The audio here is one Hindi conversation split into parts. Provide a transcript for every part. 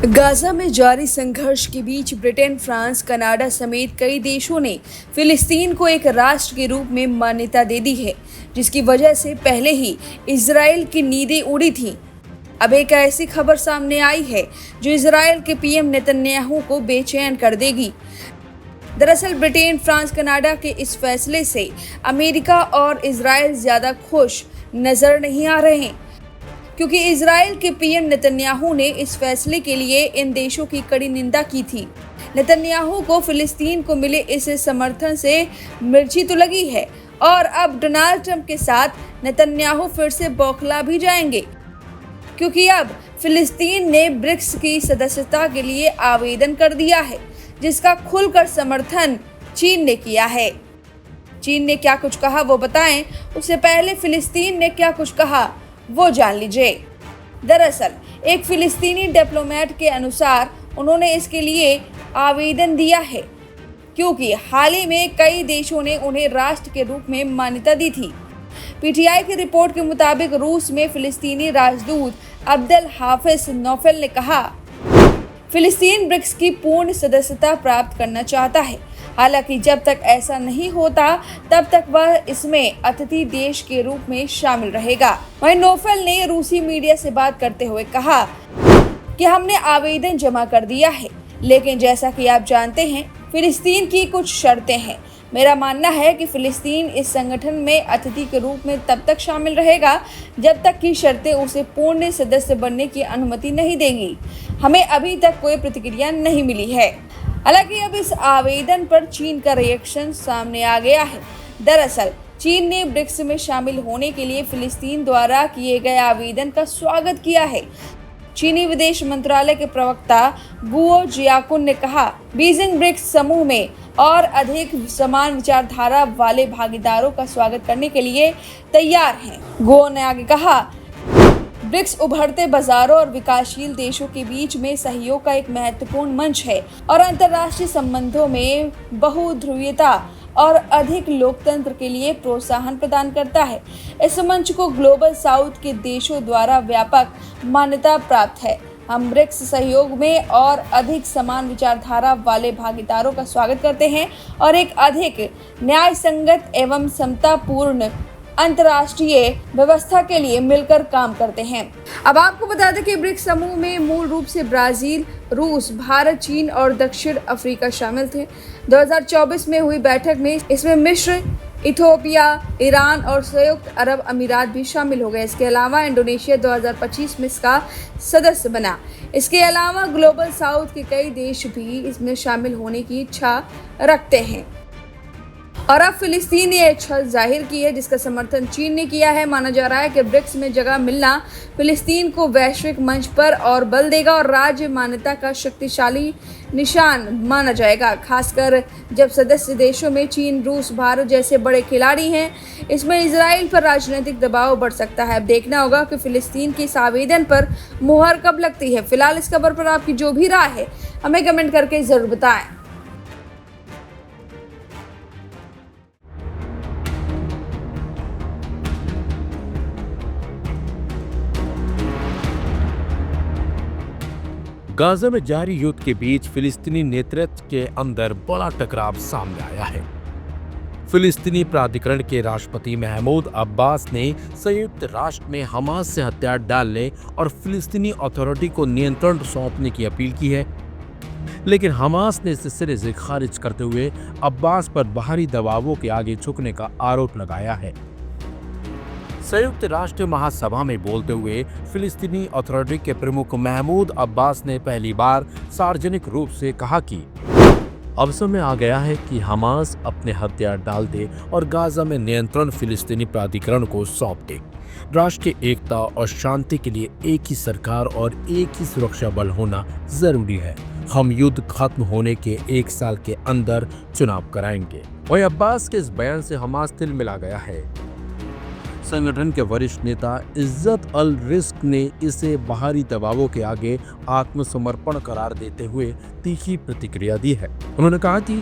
गाजा में जारी संघर्ष के बीच ब्रिटेन, फ्रांस, कनाडा समेत कई देशों ने फिलिस्तीन को एक राष्ट्र के रूप में मान्यता दे दी है, जिसकी वजह से पहले ही इजरायल की नींदें उड़ी थीं। अब एक ऐसी खबर सामने आई है जो इजरायल के पीएम नेतन्याहू को बेचैन कर देगी। दरअसल ब्रिटेन, फ्रांस, कनाडा के इस फैसले से अमेरिका और इजरायल ज्यादा खुश नजर नहीं आ रहे हैं, क्योंकि इजरायल के पीएम नेतन्याहू ने इस फैसले के लिए इन देशों की कड़ी निंदा की थी। नेतन्याहू को फिलिस्तीन को मिले इस समर्थन से मिर्ची तो लगी है और अब डोनाल्ड ट्रंप के साथ नेतन्याहू फिर से बौखला भी जाएंगे, क्योंकि अब फिलिस्तीन ने ब्रिक्स की सदस्यता के लिए आवेदन कर दिया है, जिसका खुलकर समर्थन चीन ने किया है। चीन ने क्या कुछ कहा वो बताएं, उससे पहले फिलिस्तीन ने क्या कुछ कहा वो जान लीजिए। दरअसल एक फिलिस्तीनी डिप्लोमेट के अनुसार उन्होंने इसके लिए आवेदन दिया है, क्योंकि हाल ही में कई देशों ने उन्हें राष्ट्र के रूप में मान्यता दी थी। पीटीआई की रिपोर्ट के मुताबिक रूस में फिलिस्तीनी राजदूत अब्दुल हाफिज नौफल ने कहा, फिलिस्तीन ब्रिक्स की पूर्ण सदस्यता प्राप्त करना चाहता है। हालांकि जब तक ऐसा नहीं होता तब तक वह इसमें अतिथि देश के रूप में शामिल रहेगा। वहीं नौफल ने रूसी मीडिया से बात करते हुए कहा कि हमने आवेदन जमा कर दिया है, लेकिन जैसा कि आप जानते हैं फिलिस्तीन की कुछ शर्तें हैं। मेरा मानना है कि फिलिस्तीन इस संगठन में अतिथि के रूप में तब तक शामिल रहेगा जब तक कि शर्तें उसे पूर्ण सदस्य बनने की अनुमति नहीं देंगी। हमें अभी तक कोई प्रतिक्रिया नहीं मिली है। हालांकि अब इस आवेदन पर चीन का रिएक्शन सामने आ गया है। दरअसल चीन ने ब्रिक्स में शामिल होने के लिए फिलिस्तीन द्वारा किए गए आवेदन का स्वागत किया है। चीनी विदेश मंत्रालय के प्रवक्ता गुओ जियाकुन ने कहा, बीजिंग ब्रिक्स समूह में और अधिक समान विचारधारा वाले भागीदारों का स्वागत करने के लिए तैयार हैं। गुओ ने आगे कहा, ब्रिक्स उभरते बाजारों और विकासशील देशों के बीच में सहयोग का एक महत्वपूर्ण मंच है और अंतर्राष्ट्रीय संबंधों में बहुध्रुवीयता और अधिक लोकतंत्र के लिए प्रोत्साहन प्रदान करता है। इस मंच को ग्लोबल साउथ के देशों द्वारा व्यापक मान्यता प्राप्त है। हम ब्रिक्स सहयोग में और अधिक समान विचारधारा वाले भागीदारों का स्वागत करते हैं और एक अधिक न्यायसंगत एवं समतापूर्ण अंतर्राष्ट्रीय व्यवस्था के लिए मिलकर काम करते हैं। अब आपको बता दें कि ब्रिक्स समूह में मूल रूप से ब्राजील, रूस, भारत, चीन और दक्षिण अफ्रीका शामिल थे। 2024 में हुई बैठक में इसमें मिस्र, इथियोपिया, ईरान और संयुक्त अरब अमीरात भी शामिल हो गए। इसके अलावा इंडोनेशिया 2025 में इसका सदस्य बना। इसके अलावा ग्लोबल साउथ के कई देश भी इसमें शामिल होने की इच्छा रखते हैं और अब फिलिस्तीन ने इच्छा जाहिर की है, जिसका समर्थन चीन ने किया है। माना जा रहा है कि ब्रिक्स में जगह मिलना फिलिस्तीन को वैश्विक मंच पर और बल देगा और राज्य मान्यता का शक्तिशाली निशान माना जाएगा, खासकर जब सदस्य देशों में चीन, रूस, भारत जैसे बड़े खिलाड़ी हैं। इसमें इजराइल पर राजनीतिक दबाव बढ़ सकता है। अब देखना होगा कि फिलिस्तीन के इस आवेदन पर मुहर कब लगती है। फिलहाल इस खबर पर आपकी जो भी राय है हमें कमेंट करके जरूर बताएं। गाजा में जारी युद्ध के बीच फिलिस्तीनी नेतृत्व के अंदर बड़ा टकराव सामने आया है। फिलिस्तीनी प्राधिकरण के राष्ट्रपति महमूद अब्बास ने संयुक्त राष्ट्र में हमास से हथियार डालने और फिलिस्तीनी अथॉरिटी को नियंत्रण सौंपने की अपील की है, लेकिन हमास ने इसे सिरे से खारिज करते हुए अब्बास पर बाहरी दबावों के आगे झुकने का आरोप लगाया है। संयुक्त राष्ट्र महासभा में बोलते हुए फिलिस्तीनी अथॉरिटी के प्रमुख महमूद अब्बास ने पहली बार सार्वजनिक रूप से कहा कि अब समय आ गया है कि हमास अपने हथियार डाल दे और गाजा में नियंत्रण फिलिस्तीनी प्राधिकरण को सौंप दे। राष्ट्र की एकता और शांति के लिए एक ही सरकार और एक ही सुरक्षा बल होना जरूरी है। हम युद्ध खत्म होने के 1 साल के अंदर चुनाव कराएंगे। वहीं अब्बास के इस बयान से हमास तिल मिला गया है। संगठन के वरिष्ठ नेता इज्जत अल रिस्क ने इसे बाहरी दबावों के आगे आत्मसमर्पण करार देते हुए तीखी प्रतिक्रिया दी है। उन्होंने कहा कि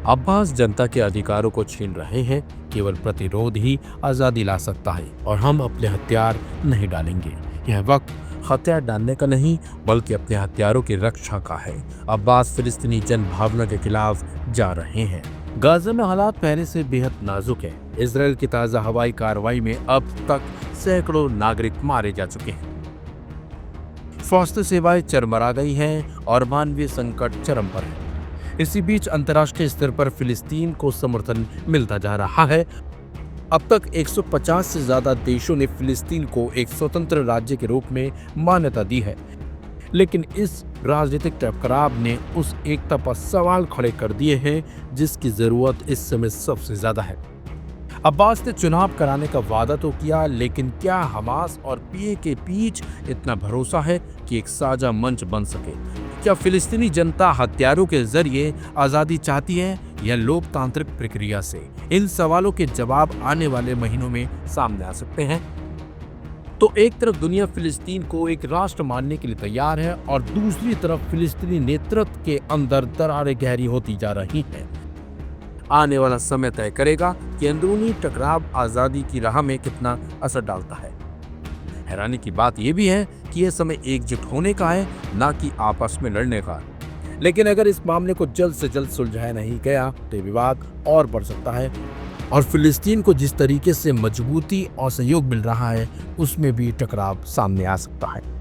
अब्बास जनता के अधिकारों को छीन रहे हैं, केवल प्रतिरोध ही आज़ादी ला सकता है और हम अपने हथियार नहीं डालेंगे। यह वक्त हथियार डालने का नहीं बल्कि अपने हथियारों की रक्षा का है। अब्बास फिलिस्तीनी जन भावना के खिलाफ जा रहे हैं। गाजा में हालात पहले से बेहद नाजुक है। इजराइल की ताजा हवाई कार्रवाई में अब तक सैकड़ों नागरिक मारे जा चुके हैं। स्वास्थ्य सेवाएं चरमरा गई हैं और मानवीय संकट चरम पर है। इसी बीच अंतर्राष्ट्रीय स्तर पर फिलिस्तीन को समर्थन मिलता जा रहा है। अब तक 150 से ज्यादा देशों ने फिलिस्तीन को एक स्वतंत्र राज्य के रूप में मान्यता दी है, लेकिन इस राजनीतिक टकराव ने उस एकता पर सवाल खड़े कर दिए हैं जिसकी जरूरत इस समय सबसे ज्यादा है। अब्बास ने चुनाव कराने का वादा तो किया, लेकिन क्या हमास और पीए के बीच इतना भरोसा है कि एक साझा मंच बन सके? क्या फिलिस्तीनी जनता हथियारों के जरिए आजादी चाहती है या लोकतांत्रिक प्रक्रिया से? इन सवालों के जवाब आने वाले महीनों में सामने आ सकते हैं। तो एक तरफ दुनिया फिलिस्तीन को एक राष्ट्र मानने के लिए तैयार है और दूसरी तरफ फिलिस्तीनी नेतृत्व के अंदर दरारें गहरी होती जा रही हैं। आने वाला समय तय करेगा कि अंदरूनी टकराव आजादी की राह में कितना असर डालता है। हैरानी की बात यह भी है कि यह समय एकजुट होने का है, ना कि आपस में लड़ने का। लेकिन अगर इस मामले को जल्द से जल्द सुलझाया नहीं गया तो ये विवाद और बढ़ सकता है और फिलिस्तीन को जिस तरीके से मजबूती और सहयोग मिल रहा है उसमें भी टकराव सामने आ सकता है।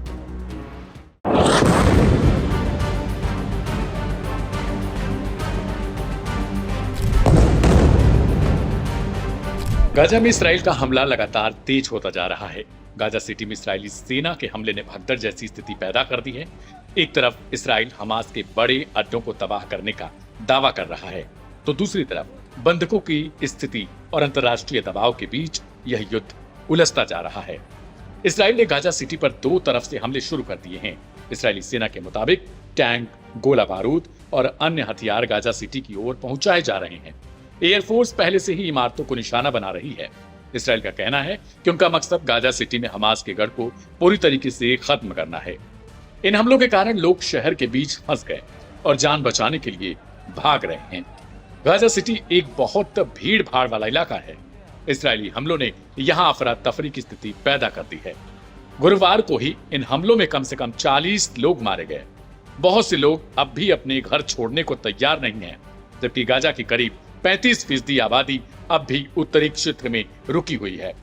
गाजा में इसराइल का हमला लगातार तेज होता जा रहा है। गाजा सिटी में इसराइली सेना के हमले ने भगदड़ जैसी स्थिति पैदा कर दी है। एक तरफ इसराइल हमास के बड़े अड्डों को तबाह करने का दावा कर रहा है, तो दूसरी तरफ बंधकों की स्थिति और अंतर्राष्ट्रीय दबाव के बीच यह युद्ध उलझता जा रहा है। इसराइल ने गाजा सिटी पर दो तरफ से हमले शुरू कर दिए हैं। इसराइली सेना के मुताबिक टैंक, गोला बारूद और अन्य हथियार गाजा सिटी की ओर पहुंचाए जा रहे हैं। एयरफोर्स पहले से ही इमारतों को निशाना बना रही है। इसराइल का कहना है कि उनका मकसद गाजा सिटी में हमास के गढ़ को पूरी तरीके से खत्म करना है। इन हमलों के कारण लोग शहर के बीच फंस गए और जान बचाने के लिए भाग रहे हैं। गाजा सिटी एक बहुत भीड़ भाड़ वाला इलाका है। इसराइली हमलों ने यहाँ अफरा तफरी की स्थिति पैदा कर दी है। गुरुवार को ही इन हमलों में कम से कम 40 लोग मारे गए। बहुत से लोग अब भी अपने घर छोड़ने को तैयार नहीं है, जबकि गाजा की करीब 35% आबादी अब भी उत्तरी क्षेत्र में रुकी हुई है।